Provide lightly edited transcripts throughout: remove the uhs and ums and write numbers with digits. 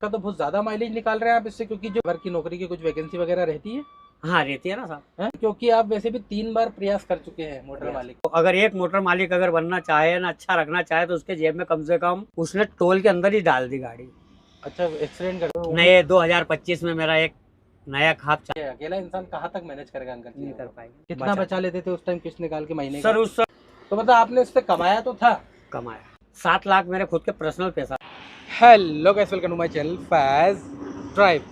का तो बहुत ज्यादा माइलेज निकाल रहे हैं आप इससे, क्योंकि जो घर की नौकरी की कुछ वैकेंसी वगैरह रहती है। हाँ रहती है ना साहब। हैं? क्योंकि आप वैसे भी 3 बार प्रयास कर चुके हैं मोटर मालिक। तो अगर एक मोटर मालिक अगर बनना चाहे ना, अच्छा रखना चाहे, तो उसके जेब में कम से कम उसने टोल के अंदर ही डाल दी गाड़ी। अच्छा, एक्सीडेंट कर वो भी नए 2025 में मेरा एक नया खाप अकेला इंसान कहाँ तक मैनेज करेगा अंकल? नहीं कर पाएंगे। कितना बचा लेते थे उस टाइम किस्त निकाल के महीने सर का? उस तो मतलब आपने उससे कमाया तो था। कमाया 7 लाख मेरे खुद के पर्सनल पैसा। Hello guys, welcome to my channel Faiz Drive.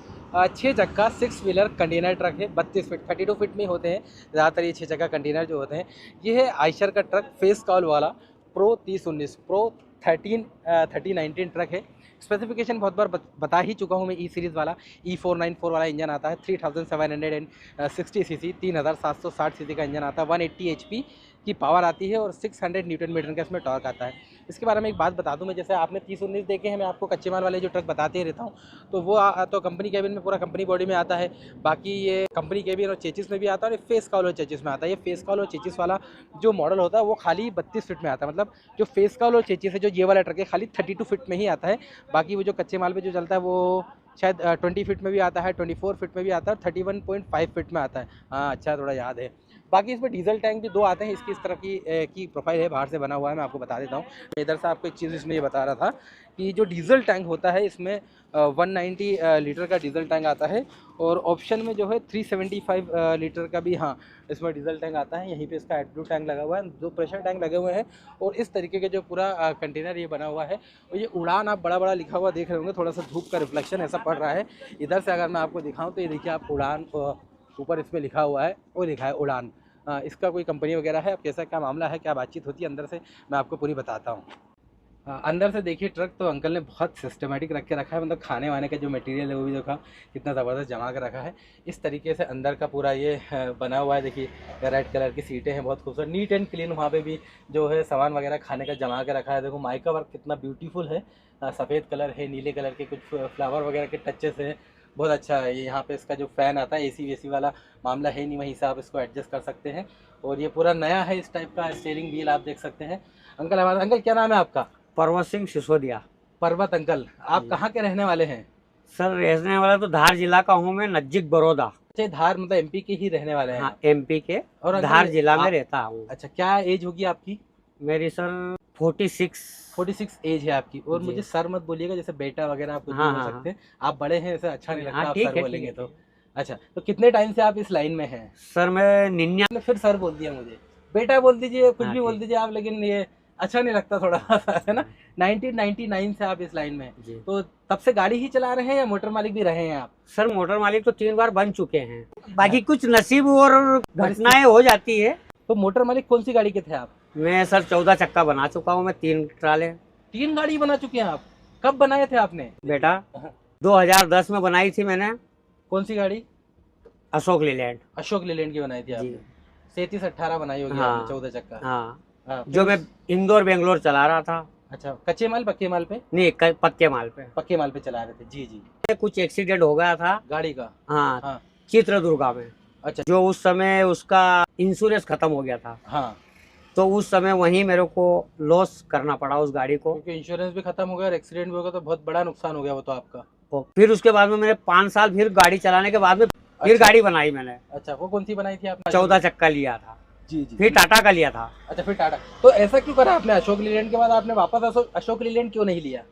6 चक्का 6 व्हीलर कंटेनर ट्रक है। 32 फीट 32 फीट में होते हैं ज़्यादातर ये 6 चक्का कंटेनर जो होते हैं। ये है आयशर का ट्रक फेस कॉल वाला प्रो 3019 प्रो 3019 ट्रक है। स्पेसिफिकेशन बहुत बार बता ही चुका हूँ मैं। ई सीरीज़ वाला E494 वाला इंजन आता है। 3760 सीसी 3760 सीसी का इंजन आता है। 180 HP की पावर आती है और 600 न्यूटन मीटर का इसमें टॉर्क आता है। इसके बारे में एक बात बता दूं मैं, जैसे आपने 3019 देखे हैं, मैं आपको कच्चे माल वाले जो ट्रक बताते ही रहता हूं, तो वो तो कंपनी केबिन में पूरा कंपनी बॉडी में आता है। बाकी ये कंपनी केबिन और चेचिस में भी आता है और फेस कॉल और चेचिस में आता है। ये फेस कॉल और चेचिस वाला जो मॉडल होता है वो खाली 32 फीट में आता है। मतलब जो फेस कॉल और चेचिस है जो ये वाला ट्रक है खाली 32 फीट में ही आता है। बाकी वो जो कच्चे माल पे जो चलता है वो शायद 20 फीट में भी आता है, 24 फीट में भी आता है और 31.5 फीट में आता है। हाँ अच्छा, थोड़ा याद है। बाकी इसमें डीजल टैंक भी 2 आते हैं। इसकी इस तरह की प्रोफाइल है, बाहर से बना हुआ है। मैं आपको बता देता हूँ। मैं इधर से आपको एक चीज़ इसमें ये बता रहा था कि जो डीजल टैंक होता है इसमें 190 लीटर का डीजल टैंक आता है और ऑप्शन में जो है 375 लीटर का भी, हाँ, इसमें डीजल टैंक आता है। यहीं पे इसका एडब्लू टैंक लगा हुआ है, 2 प्रेशर टैंक लगे हुए हैं और इस तरीके के जो पूरा कंटेनर ये बना हुआ है। और ये उड़ान आप बड़ा बड़ा लिखा हुआ देख रहे होंगे, थोड़ा सा धूप का रिफ्लेक्शन ऐसा पड़ रहा है। इधर से अगर मैं आपको दिखाऊँ तो ये देखिए आप उड़ान, ऊपर इसमें लिखा हुआ है, वो लिखा है उड़ान। इसका कोई कंपनी वगैरह है, अब कैसा क्या मामला है, क्या बातचीत होती है अंदर से, मैं आपको पूरी बताता हूँ। अंदर से देखिए ट्रक तो अंकल ने बहुत सिस्टमेटिक रख के रखा है। मतलब खाने वाने का जो मटेरियल है वो भी देखा कितना ज़बरदस्त जमा कर रखा है। इस तरीके से अंदर का पूरा ये बना हुआ है। देखिए रेड कलर की सीटें हैं, बहुत खूबसूरत, नीट एंड क्लीन। वहाँ पे भी जो है सामान वगैरह खाने का जमा के रखा है। देखो माइका वर्क कितना ब्यूटीफुल है। सफ़ेद कलर है, नीले कलर के कुछ फ्लावर वगैरह के टचेस हैं, बहुत अच्छा है। ये यहाँ पे इसका जो फ़ैन आता है, एसी वेसी वाला मामला है नहीं, वहीं से आप इसको एडजस्ट कर सकते हैं। और ये पूरा नया है इस टाइप का स्टीयरिंग व्हील, आप देख सकते हैं। अंकल हमारा, अंकल क्या नाम है आपका? पर्वत सिंह सिसोदिया। पर्वत अंकल, आप कहाँ के रहने वाले हैं? सर रहने वाला तो धार जिला का हूँ मैं, नजदीक बड़ौदा। अच्छा, धार मतलब एमपी के ही रहने वाले हैं हाँ आप? एमपी के और अंकल धार जिला में रहता हूँ। अच्छा, क्या एज होगी आपकी? मेरी सर 46। 46 एज है आपकी। और जी। मुझे सर मत बोलिएगा, जैसे बेटा वगैरह आप कुछ भी हाँ बोल हाँ सकते हाँ। हैं। आप बड़े हैं, ऐसा अच्छा नहीं लगता हाँ आप ठीक सर है बोलेंगे ठीक तो। है। अच्छा, तो कितने टाइम से आप इस लाइन में हैं? सर मैं 99। आपने फिर सर बोल दिया मुझे। बेटा बोल दीजिए, कुछ हाँ भी बोल ठीक। दीजिए आप, लेकिन ये अच्छा नहीं लगता थोड़ा सा, है ना। 1999 से आप इस लाइन में हैं। जी। तो तब से गाड़ी ही चला रहे हैं या मोटर मालिक भी रहे हैं आप? सर मोटर मालिक तो 3 बार बन चुके हैं, बाकी कुछ नसीब और घटनाएं हो जाती है। तो मोटर मालिक कौन सी गाड़ी के थे आप? मैं सर 14 चक्का बना चुका हूँ मैं, 3 ट्राले। 3 गाड़ी बना चुके हैं आप? कब बनाए थे आपने? बेटा 2010 में बनाई थी मैंने, कौन सी गाड़ी? अशोक लीलैंड। अशोक लेलैंड की बनाई थी जी। आपने? 37-18 बनाई होगी आपने, हाँ 14 चक्का। हाँ। हाँ, जो मैं इंदौर बेंगलोर चला रहा था। अच्छा, कच्चे माल पक्के माल पे? नहीं पक्के माल पे। पक्के माल पे चला रहे थे, जी जी। कुछ एक्सीडेंट हो गया था गाड़ी का? हाँ, हाँ। चित्रदुर्गा में। अच्छा। जो उस समय उसका इंश्योरेंस खत्म हो गया था, हाँ, तो उस समय वहीं मेरे को लॉस करना पड़ा उस गाड़ी को। क्योंकि इंश्योरेंस भी खत्म हो गया और एक्सीडेंट भी हो गया तो बहुत बड़ा नुकसान हो गया वो तो आपका। और फिर उसके बाद में मैंने 5 साल फिर गाड़ी चलाने के बाद में फिर अच्छा। गाड़ी बनाई मैंने। अच्छा, वो कौन सी बनाई थी आपने? 14 चक्का लिया था, जी जी। फिर टाटा का लिया था। अच्छा, फिर टाटा। तो ऐसा क्यों करा आपने? अशोक लीलैंड के बाद आपने वापस अशोक लीलैंड क्यों नहीं लिया?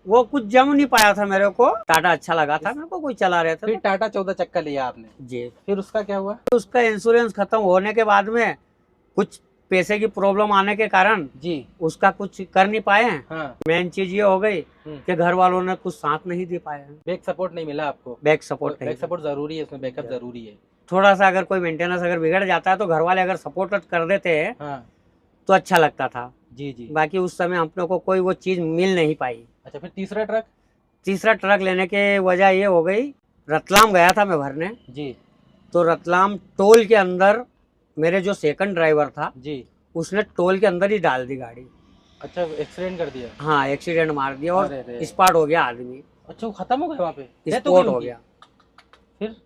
वो कुछ जम नहीं पाया था मेरे को, टाटा अच्छा लगा था मेरे को, कोई चला रहे थे फिर तो। टाटा 14 चक्का लिया आपने? जी। फिर उसका क्या हुआ? उसका इंश्योरेंस खत्म होने के बाद में कुछ पैसे की प्रॉब्लम आने के कारण जी। उसका कुछ कर नहीं पाए हैं। हाँ। मेन चीज ये हो गई कि घर वालों ने कुछ साथ नहीं दे पाए हैं। बैक सपोर्ट नहीं मिला आपको? बैक सपोर्ट नहीं। बैक सपोर्ट जरूरी है, उसमें बैकअप जरूरी है। थोड़ा सा अगर कोई मेंटेनेंस अगर बिगड़ जाता है तो घर वाले अगर सपोर्ट कर देते हैं हाँ तो अच्छा लगता था। जी जी। बाकी उस समय हम लोग को कोई वो चीज मिल नहीं पाई। अच्छा, फिर तीसरा ट्रक? तीसरा ट्रक लेने के वजह ये हो गई, रतलाम गया था मैं भरने। जी तो रतलाम टोल के अंदर मेरे जो सेकंड ड्राइवर था जी। उसने टोल के अंदर ही डाल दी गाड़ी। अच्छा, एक्सीडेंट कर दिया? हाँ एक्सीडेंट मार दिया अरे और रे। स्पॉट हो गया आदमी। अच्छा, वो खत्म हो गया वहाँ पे? डेथ हो गई स्पॉट हो उनकी? गया। फिर?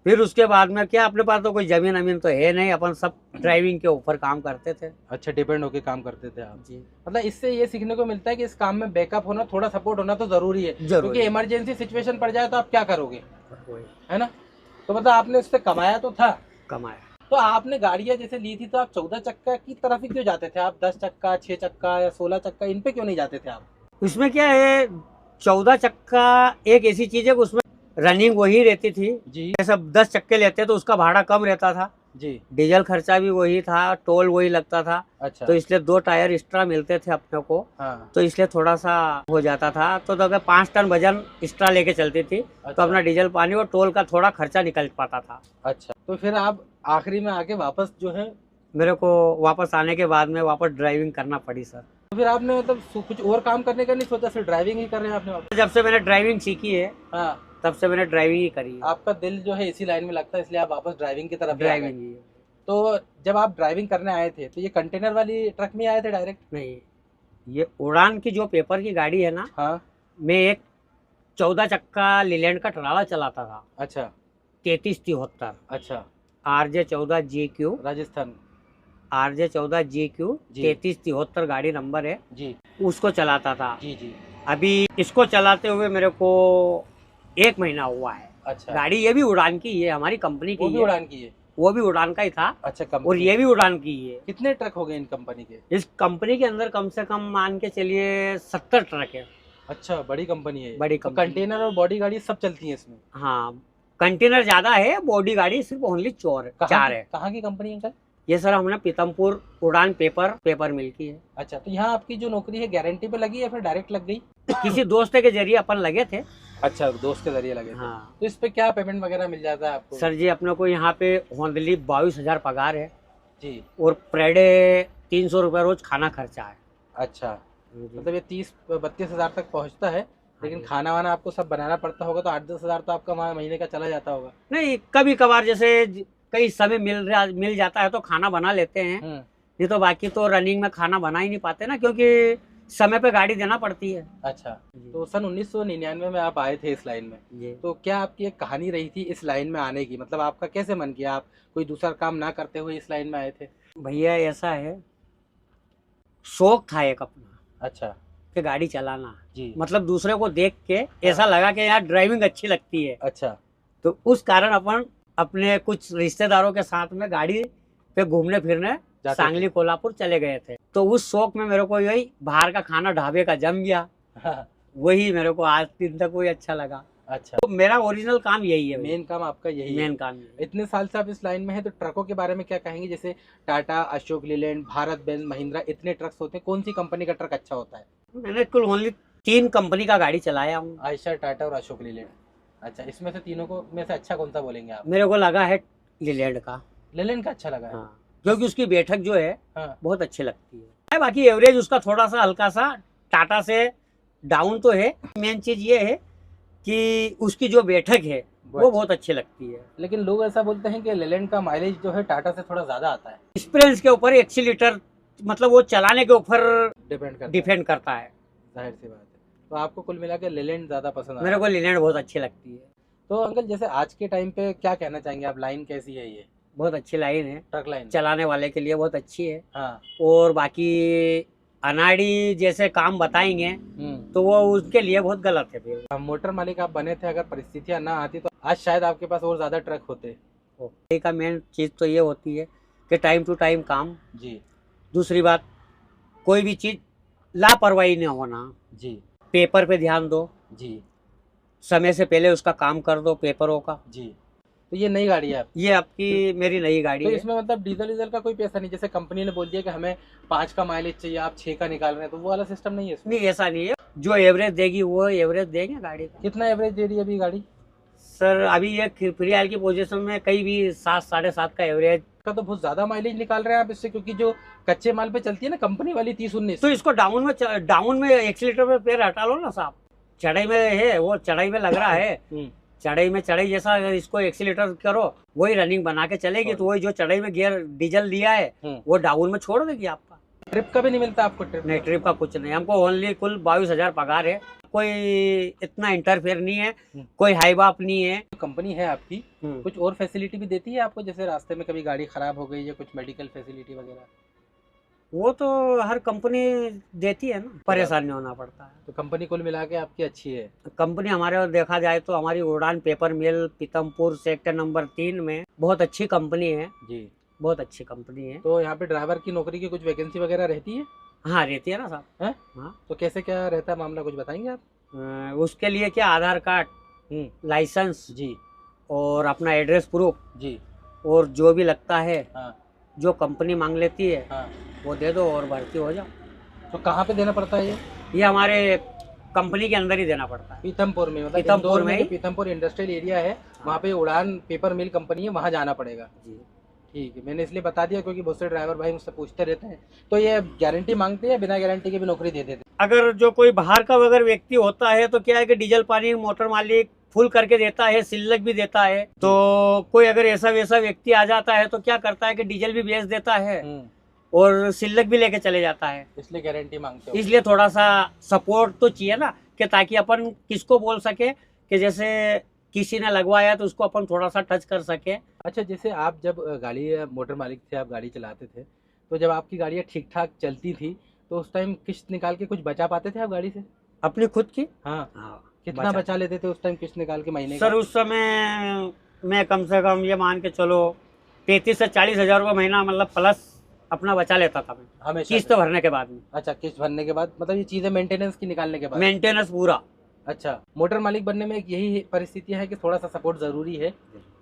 फिर उसके बाद में क्या, अपने पास तो कोई जमीन अमीन तो है नहीं, अपन सब ड्राइविंग के ऊपर काम करते थे। अच्छा, डिपेंड होके काम करते थे आप जी। मतलब इससे ये सीखने को मिलता है कि इस काम में बैकअप होना, थोड़ा सपोर्ट होना तो जरूरी है, क्योंकि इमरजेंसी सिचुएशन पड़ जाए तो आप क्या करोगे, है ना। तो मतलब आपने उससे कमाया तो था, कमाया। तो आपने गाड़ियां जैसे ली थी तो आप 14 चक्का की तरफ ही क्यों जाते थे, आप 10 चक्का 6 चक्का या 16 चक्का इन पे क्यों नहीं जाते थे आप? उसमें क्या है, 14 चक्का एक ऐसी चीज है कि उसमें रनिंग वही रहती थी जी। जैसे 10 चक्के लेते तो उसका भाड़ा कम रहता था जी। डीजल खर्चा भी वही था, टोल वही लगता था। अच्छा। तो इसलिए 2 टायर एक्स्ट्रा मिलते थे अपने को। हाँ। तो इसलिए थोड़ा सा हो जाता था। तो अगर 5 टन वजन एक्स्ट्रा लेके चलती थी अच्छा। तो अपना डीजल पानी और टोल का थोड़ा खर्चा निकल पाता था। अच्छा, तो फिर आप आखिरी में आके वापस जो है, मेरे को वापस आने के बाद में वापस ड्राइविंग करना पड़ी सर। तो फिर आपने मतलब कुछ और काम करने का नहीं सोचा, सिर्फ ड्राइविंग ही कर रहे हैं आपने वापस? जब से मैंने ड्राइविंग सीखी है हाँ, तब से मैंने ड्राइविंग ही करी है। आपका दिल जो है इसी लाइन में लगता है, इसलिए आप वापस ड्राइविंग की तरफ ही आ गए। ड्राइविंग ही है। तो जब आप ड्राइविंग करने आए थे तो ये कंटेनर वाली ट्रक में आए थे डायरेक्ट? नहीं, ये उड़ान की जो पेपर की गाड़ी है ना, हाँ। मैं एक 14 चक्का लीलैंड का ट्राला चलाता था। अच्छा। 3373 अच्छा। RJ14GQ, राजस्थान। RJ14GQ जी। 3373 गाड़ी नंबर है, जी। उसको चलाता था। जी। जी। अभी इसको चलाते हुए मेरे को 1 महीना हुआ है। अच्छा, गाड़ी ये भी उड़ान की है, हमारी कंपनी की वो भी है। उड़ान की है? वो भी उड़ान का ही था अच्छा, और कंपनी। ये भी उड़ान की है। कितने ट्रक हो गए इन कंपनी के? इस कंपनी के अंदर कम से कम मान के चलिए 70 ट्रक है। अच्छा, बड़ी कंपनी है। बड़ी तो कंपनी। कंटेनर और बॉडी गाड़ी सब चलती है इसमें? हाँ, कंटेनर ज्यादा है, बॉडी गाड़ी सिर्फ ओनली 4 है। कहाँ की कंपनी है अंकल? ये सर हमने पीतमपुर उड़ान पेपर मिल की है। अच्छा, तो यहाँ आपकी जो नौकरी है गारंटी पे लगी या फिर डायरेक्ट लग गई? किसी दोस्त के जरिए अपन लगे थे। अच्छा, दोस्त के जरिए लगे थे। हाँ तो इस पे क्या पेमेंट वगैरह मिल जाता है आपको? सर जी, अपने को यहाँ पे होंडली 22,000 पगार है जी। और पर डे 300 रुपये रोज खाना खर्चा है। अच्छा, जी। मतलब ये 30-32 हजार तक पहुँचता है, लेकिन हाँ। खाना वाना आपको सब बनाना पड़ता होगा, तो 8-10 हजार तो आपका महीने का चला जाता होगा। नहीं, कभी कभार जैसे कई समय मिल जाता है तो खाना बना लेते हैं, नहीं तो बाकी तो रनिंग में खाना बना ही नहीं पाते ना, क्योंकि समय पे गाड़ी देना पड़ती है। अच्छा, तो सन 1999 में आप आए थे इस लाइन में, जी। तो क्या आपकी एक कहानी रही थी इस लाइन में आने की, मतलब आपका कैसे मन किया, आप कोई दूसरा काम ना करते हुए इस लाइन में आए थे? भैया ऐसा है, शौक था एक अपना। अच्छा। कि गाड़ी चलाना। जी। मतलब दूसरे को देख के ऐसा लगा कि यार ड्राइविंग अच्छी लगती है। अच्छा। तो उस कारण अपन अपने कुछ रिश्तेदारों के साथ में गाड़ी पे घूमने फिरने सांगली कोल्हापुर चले गए थे। तो उस शौक में मेरे को यही बाहर का खाना ढाबे का जम गया। वही मेरे को आज दिन तक वही अच्छा लगा। अच्छा, तो मेरा ओरिजिनल काम यही है। मेन काम आपका यही है? मेन काम यही है। इतने साल से आप इस लाइन में हैं, तो ट्रकों के बारे में क्या कहेंगे? जैसे टाटा, अशोक लीलैंड, भारत बेंज, महिंद्रा, इतने ट्रक्स होते हैं, कौन सी कंपनी का ट्रक अच्छा होता है? मैंने कुल ओनली 3 कंपनी का गाड़ी चलाया हूँ, आयशर, टाटा और अशोक लीलैंड। अच्छा, इसमें से तीनों को में से अच्छा कौन सा बोलेंगे आप? मेरे को लगा है लीलैंड का। लीलैंड का अच्छा लगा है? हाँ, क्योंकि उसकी बैठक जो है हाँ। बहुत अच्छी लगती है। बाकी एवरेज उसका थोड़ा सा हल्का सा टाटा से डाउन तो है। मेन चीज ये है कि उसकी जो बैठक है वो बहुत अच्छी लगती है। लेकिन लोग ऐसा बोलते हैं कि लीलैंड का माइलेज जो है टाटा से थोड़ा ज्यादा आता है। एक्सपीरियंस के ऊपर, एक्सीलीटर मतलब वो चलाने के ऊपर डिपेंड करता है। जाहिर सी बात है। तो आपको कुल मिला के लीलैंड ज्यादा पसंद आता है? मेरे को लीलैंड बहुत अच्छी लगती है। तो अंकल, जैसे आज के टाइम पे क्या कहना चाहेंगे आप, लाइन कैसी है ये? बहुत अच्छी लाइन है, ट्रक लाइन चलाने वाले के लिए बहुत अच्छी है। हाँ। और बाकी अनाड़ी जैसे काम बताएंगे तो वो उसके लिए बहुत गलत है। फिर मोटर मालिक आप बने थे, अगर परिस्थितियां ना आती तो आज शायद आपके पास और ज्यादा ट्रक होते। का मेन चीज तो ये होती है कि टाइम टू टाइम काम। जी। दूसरी बात, कोई भी चीज लापरवाही नहीं होना। जी। पेपर पे ध्यान दो। जी। समय से पहले उसका काम कर दो पेपरों का। जी। तो ये नई गाड़ी है आपकी? ये आपकी मेरी नई गाड़ी तो है। इसमें मतलब डीजल का कोई पैसा नहीं, जैसे कंपनी ने बोल दिया कि हमें 5 का माइलेज चाहिए, आप 6 का निकाल रहे हैं, तो वो वाला सिस्टम नहीं है इसमें? नहीं, ऐसा नहीं है। जो एवरेज देगी वो एवरेज देंगे गाड़ी का। कितना एवरेज दे रही है अभी गाड़ी? सर अभी ये फिलहाल की पोजीशन में कहीं भी 7 साढ़े 7 का एवरेज का तो बहुत ज्यादा माइलेज निकाल रहे हैं आप इससे, क्योंकि जो कच्चे माल पे चलती है ना कंपनी वाली 30-19, तो इसको डाउन में एक्सीलेटर पे पैर हटा लो ना साहब। चढ़ाई में है, वो चढ़ाई में लग रहा है। चढ़ाई जैसा अगर इसको एक्सीलेटर करो वही रनिंग बना के चलेगी। तो वही जो चढ़ाई में गियर डीजल लिया है वो डाउन में छोड़ देगी आपका। ट्रिप का भी नहीं मिलता आपको? ट्रिप नहीं, ट्रिप का कुछ नहीं, हमको ओनली कुल 22,000 पगार है। कोई इतना इंटरफेयर नहीं है, कोई हाई बाप नहीं है। कंपनी है आपकी कुछ और फैसिलिटी भी देती है आपको, जैसे रास्ते में कभी गाड़ी खराब हो गई या कुछ मेडिकल फैसिलिटी वगैरह? वो तो हर कंपनी देती है ना, परेशान नहीं होना पड़ता है। तो कंपनी कुल मिला के आपकी अच्छी है? कंपनी हमारे और देखा जाए तो हमारी उड़ान पेपर मिल पीतमपुर सेक्टर नंबर 3 में बहुत अच्छी कंपनी है जी, बहुत अच्छी कंपनी है। तो यहाँ पे ड्राइवर की नौकरी की कुछ वैकेंसी वगैरह रहती है? हाँ, रहती है ना साहब। हैं? हाँ, तो कैसे क्या रहता है मामला, कुछ बताएंगे आप? उसके लिए क्या, आधार कार्ड, लाइसेंस जी और अपना एड्रेस प्रूफ जी। और जो भी लगता है, हाँ जो कंपनी मांग लेती है हाँ। वो दे दो और भर्ती हो जाओ। तो कहाँ पे देना पड़ता है ये? ये हमारे कंपनी के अंदर ही देना पड़ता है। पीथमपुर में, मतलब पीथमपुर इंदौर में जो ही। पीथमपुर इंडस्ट्रियल एरिया है वहाँ पे उड़ान पेपर मिल कंपनी है, वहाँ जाना पड़ेगा। जी। ठीक है, मैंने इसलिए बता दिया क्योंकि बहुत से ड्राइवर भाई मुझसे पूछते रहते हैं। तो ये गारंटी मांगते हैं, बिना गारंटी के भी नौकरी दे देते हैं? अगर जो कोई बाहर का अगर व्यक्ति होता है तो क्या है कि डीजल पानी मोटर मालिक फुल करके देता है, सिल्लक भी देता है। तो कोई अगर ऐसा वैसा व्यक्ति आ जाता है तो क्या करता है कि डीजल भी बेच देता है और सिल्लक भी लेके चले जाता है। इसलिए गारंटी मांगते हो? इसलिए थोड़ा सा सपोर्ट तो चाहिए ना, कि ताकि अपन किसको बोल सके कि जैसे किसी ने लगवाया तो उसको अपन थोड़ा सा टच कर सके। अच्छा, जैसे आप जब गाड़ी मोटर मालिक थे, आप गाड़ी चलाते थे, तो जब आपकी गाड़ियाँ ठीक ठाक चलती थी तो उस टाइम किस्त निकाल के कुछ बचा पाते थे आप गाड़ी से? अपनी खुद की? हाँ, कितना बचा लेते थे उस टाइम किस्त निकाल के महीने का? सर उस समय मैं कम से कम ये मान के चलो 35 से 40 हजार रुपये महीना मतलब प्लस अपना बचा लेता था मैं, हमेशा किस्त भरने के बाद में। अच्छा, किस्त भरने के बाद, मतलब ये चीजें मेंटेनेंस की निकालने के बाद? मेंटेनेंस पूरा। अच्छा, मोटर मालिक बनने में एक यही परिस्थिति है कि थोड़ा सा सपोर्ट जरूरी है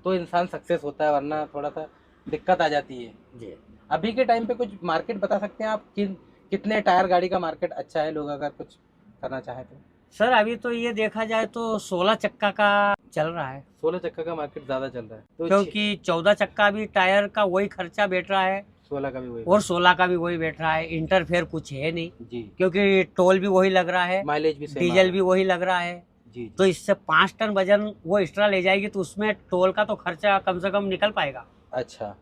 तो इंसान सक्सेस होता है, वरना थोड़ा सा दिक्कत आ जाती है जी। अभी के टाइम पे कुछ मार्केट बता सकते हैं आप कि कितने टायर गाड़ी का मार्केट अच्छा है, लोग अगर कुछ करना चाहें तो? सर अभी तो ये देखा जाए तो 16 चक्का का चल रहा है। 16 चक्का का मार्केट ज्यादा चल रहा है, तो क्योंकि 14 चक्का भी टायर का वही खर्चा बैठ रहा है 16 का भी वही और 16 का भी वही बैठ रहा है। इंटरफेयर कुछ है नहीं जी, क्योंकि टोल भी वही लग रहा है, माइलेज भी सेम डीजल भी वही लग रहा है। जी। तो इससे 5 टन वजन वो एक्स्ट्रा ले जाएगी तो उसमें टोल का तो खर्चा कम से कम निकल पाएगा। अच्छा,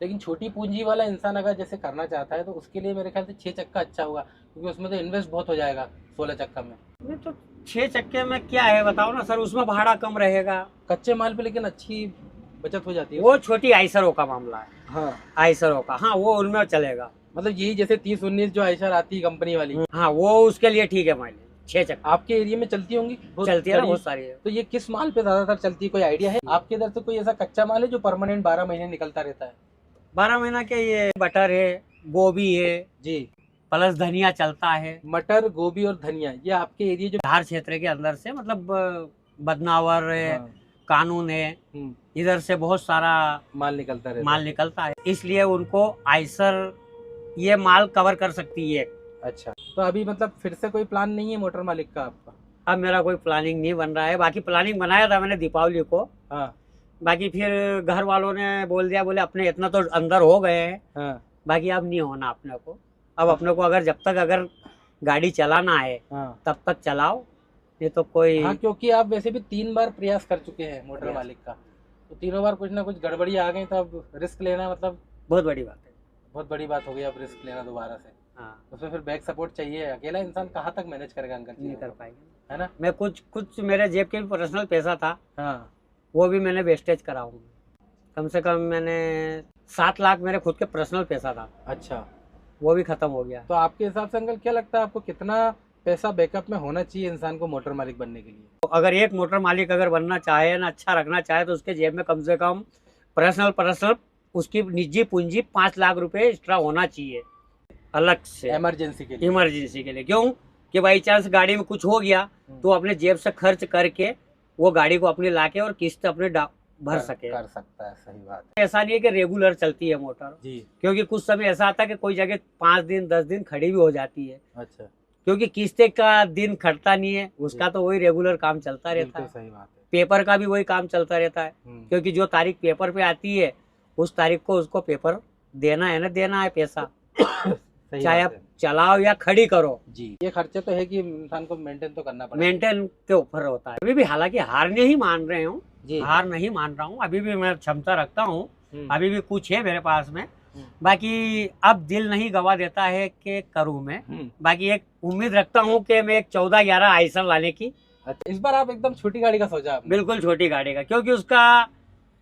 लेकिन छोटी पूंजी वाला इंसान अगर जैसे करना चाहता है तो उसके लिए मेरे ख्याल से 6 चक्का अच्छा होगा, क्योंकि उसमें तो इन्वेस्ट बहुत हो जाएगा 16 चक्का में। नहीं तो 6 चक्के में क्या है बताओ ना सर, उसमें भाड़ा कम रहेगा, कच्चे माल पे लेकिन अच्छी बचत हो जाती है। वो छोटी आइसरों का मामला है। हाँ, आइसरों का, हाँ वो उनमें चलेगा। मतलब यही जैसे 30-19 जो आयशर आती है कंपनी वाली, हाँ वो उसके लिए ठीक है माइलेज। 6 चक्का आपके एरिया में चलती होंगी? चलती है ना, बहुत सारी है। तो ये किस माल पे ज्यादातर चलती है, कोई आइडिया है आपके इधर से? कोई ऐसा कच्चा माल है जो परमानेंट 12 महीने निकलता रहता है? 12 महीना के ये बटर है, गोभी है जी, प्लस धनिया चलता है। मटर, गोभी और धनिया, ये आपके एरिया जो धार क्षेत्र के अंदर से मतलब बदनावर है, हाँ, कानून है, इधर से बहुत सारा माल निकलता रहता माल निकलता है, इसलिए उनको आइसर ये माल कवर कर सकती है। अच्छा, तो अभी मतलब फिर से कोई प्लान नहीं है मोटर मालिक का आपका? अब मेरा कोई प्लानिंग नहीं बन रहा है, बाकी प्लानिंग बनाया था मैंने दीपावली को। हाँ बाकी फिर घर वालों ने बोल दिया, बोले अपने इतना तो अंदर हो गए हैं, हाँ बाकी अब नहीं होना अपने को। अब अपने को अगर जब तक अगर गाड़ी चलाना है हाँ तब तक चलाओ, ये तो कोई हाँ, क्योंकि आप वैसे भी 3 बार प्रयास कर चुके हैं मोटर मालिक का, तो तीनों बार कुछ ना कुछ गड़बड़ी आ गई, तो अब रिस्क लेना मतलब बहुत बड़ी बात है। बहुत बड़ी बात हो गई अब रिस्क लेना दोबारा से। हाँ, उसमें फिर बैक सपोर्ट चाहिए, अकेला इंसान कहाँ तक मैनेज करेगा अंकल? नहीं कर पाएंगे, है ना? मैं कुछ मेरे जेब के भी पर्सनल पैसा था, हाँ, वो भी मैंने वेस्टेज करा हूँ। कम से कम मैंने 7 लाख मेरे खुद के पर्सनल पैसा था, अच्छा, वो भी खत्म हो गया। तो आपके हिसाब से अंकल क्या लगता है आपको कितना पैसा बैकअप में होना चाहिए इंसान को मोटर मालिक बनने के लिए? तो अगर एक मोटर मालिक अगर बनना चाहे ना, अच्छा रखना चाहे, तो उसके जेब में कम से कम पर्सनल उसकी निजी पूंजी 5 लाख रुपए एक्स्ट्रा होना चाहिए अलग से, इमरजेंसी के लिए। इमरजेंसी के लिए। क्यों कि बाई चांस गाड़ी में कुछ हो गया तो अपने जेब से खर्च करके वो गाड़ी को अपनी लाके और किस्त अपने भर सके। कर सकता है, सही बात है। ऐसा नहीं है कि रेगुलर चलती है मोटर जी, क्योंकि कुछ समय ऐसा आता है कि कोई जगह 5 दिन 10 दिन खड़ी भी हो जाती है। अच्छा, क्योंकि किस्ते का दिन खटता नहीं है, उसका तो वही रेगुलर काम चलता रहता बिल्कुल है। सही बात है। पेपर का भी वही काम चलता रहता है, क्योंकि जो तारीख पेपर पे आती है उस तारीख को उसको पेपर देना है ना, देना है पैसा, चाहे आप चलाओ या खड़ी करो। जी, ये खर्चे तो है कि इंसान को मेंटेन तो करना पड़ेगा, मेंटेन के ऊपर होता है। अभी भी हालांकि हार नहीं मान रहे हूँ, जी, हार नहीं मान रहा हूँ, अभी भी मैं क्षमता रखता हूँ, अभी भी कुछ है मेरे पास में, बाकी अब दिल नहीं गवा देता है कि करूँ मैं। बाकी एक उम्मीद रखता हूँ कि मैं एक 14-11 आइसर लाने की। अच्छा, इस बार आप एकदम छोटी गाड़ी का सोचा आपने? बिल्कुल छोटी गाड़ी का, क्योंकि उसका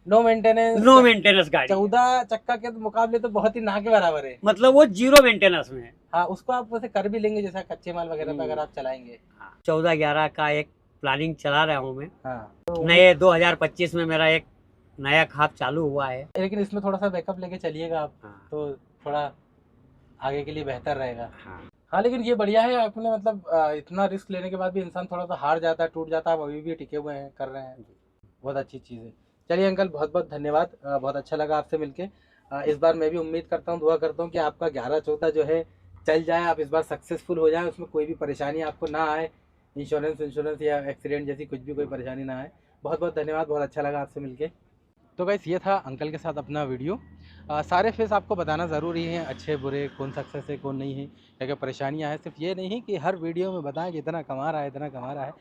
नो मेंटेनेंस। नो मेंटेनेंस गाड़ी, 14 चक्का के मुकाबले तो बहुत ही ना के बराबर है। मतलब वो 0 मेंटेनेंस में है। हाँ, उसको आप वैसे कर भी लेंगे जैसा कच्चे माल वगैरह पे अगर आप चलाएंगे। 14-11 का एक प्लानिंग चला रहा हूँ मैं। हाँ, नए 2025 में मेरा एक नया खाप चालू हुआ है। लेकिन इसमें थोड़ा सा बैकअप लेके चलिएगा आप, हाँ। तो थोड़ा आगे के लिए बेहतर रहेगा। हाँ। हाँ, लेकिन ये बढ़िया है आपने, मतलब इतना रिस्क लेने के बाद भी इंसान थोड़ा सा हार जाता है, टूट जाता है, आप अभी भी टिके हुए हैं, कर रहे हैं, बहुत अच्छी चीज़ है। चलिए अंकल, बहुत बहुत धन्यवाद, बहुत अच्छा लगा आपसे मिलके। इस बार मैं भी उम्मीद करता हूँ, दुआ करता हूँ कि आपका 11-14 जो है चल जाए, आप इस बार सक्सेसफुल हो जाए, उसमें कोई भी परेशानी आपको ना आए, इंश्योरेंस या एक्सीडेंट जैसी कुछ भी कोई परेशानी ना आए। बहुत बहुत धन्यवाद, बहुत अच्छा लगा आपसे मिलके। तो गाइस, ये था अंकल के साथ अपना वीडियो। सारे फेस आपको बताना ज़रूरी है, अच्छे बुरे, कौन सक्सेस है कौन नहीं है, क्या क्या परेशानियाँ हैं। सिर्फ ये नहीं कि हर वीडियो में बताएं कि इतना कमा रहा है इतना कमा रहा है।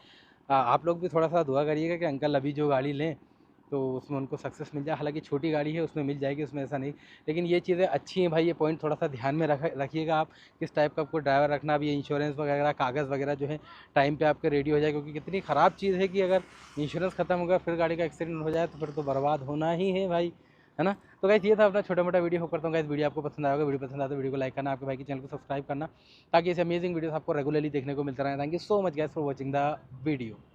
आप लोग भी थोड़ा सा दुआ करिएगा कि अंकल अभी जो गाड़ी लें तो उसमें उनको सक्सेस मिल जाए। हालांकि छोटी गाड़ी है, उसमें मिल जाएगी, उसमें ऐसा नहीं, लेकिन ये चीज़ें अच्छी हैं भाई। ये पॉइंट थोड़ा सा ध्यान में रखिएगा आप, किस टाइप का आपको ड्राइवर रखना। अब ये इंश्योरेंस वगैरह, कागज़ वगैरह जो है टाइम पे आपके रेडी हो जाए, क्योंकि कितनी ख़राब चीज़ है कि अगर इंश्योरेंस ख़त्म हो गया फिर गाड़ी का एक्सीडेंट हो जाए तो फिर तो बर्बाद होना ही है भाई, है ना। तो गाइस, ये था अपना छोटा मोटा वीडियो। होप करता हूँ गाइस वीडियो आपको पसंद आएगा। वीडियो पसंद आता है वीडियो को लाइक करना, आपके भाई के चैनल को सब्सक्राइब करना, ताकि ऐसे अमेजिंग वीडियोस आपको रेगुलरली देखने को मिलते रहे। Thank you so much guys for watching the video.